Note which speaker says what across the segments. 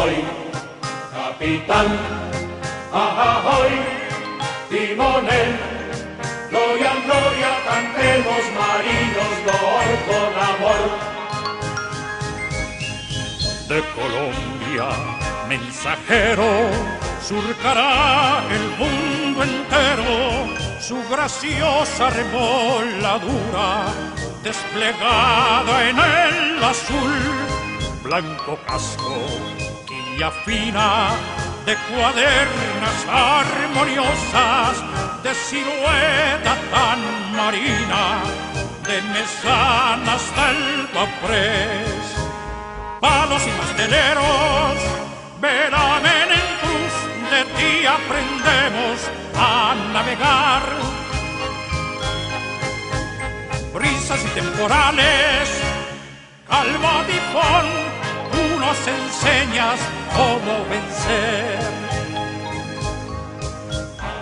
Speaker 1: Ahoy, capitán, ahoy, timonel, gloria, gloria, cantemos marinos, loor con amor.
Speaker 2: De Colombia, mensajero, surcará el mundo entero su graciosa remoladura, desplegada en el azul, blanco casco, quilla fina, de cuadernas armoniosas, de silueta tan marina, de mesana hasta el Baprés. Palos y masteleros, velamen en cruz, de ti aprendemos a navegar. Brisas y temporales, calma tifón, tú nos enseñas cómo vencer.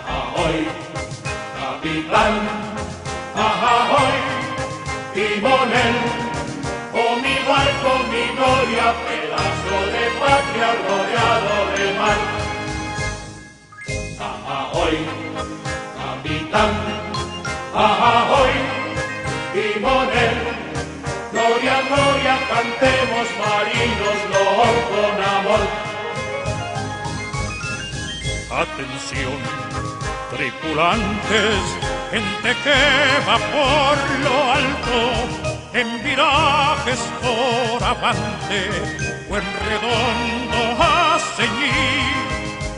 Speaker 1: Ahoy, capitán, ahoy, timonel, oh mi barco, mi gloria, pedazo de patria rodeado de mar. Ahoy, capitán, ahoy, timonel, gloria, gloria, cantemos marinos, loor con amor.
Speaker 2: Atención, tripulantes, gente que va por lo alto, en virajes por avante o en redondo a ceñir,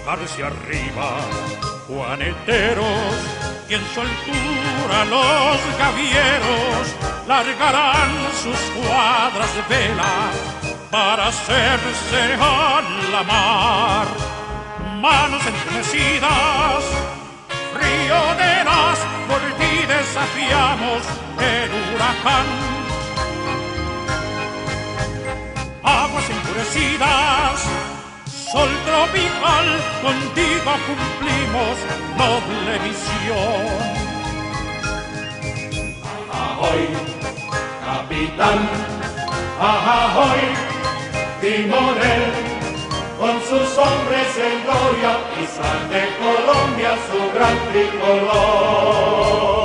Speaker 2: hacia arriba, juaneteros, y en su altura los gavieros largarán sus cuadras de vela para hacerse a la mar. Manos entumecidas, rioneras, por ti desafiamos el huracán. Aguas enfurecidas, sol tropical, contigo cumplimos noble misión.
Speaker 1: Ahoy, capitán, ahoy, timonel, con sus hombres en gloria, pisar de Colombia su gran tricolor.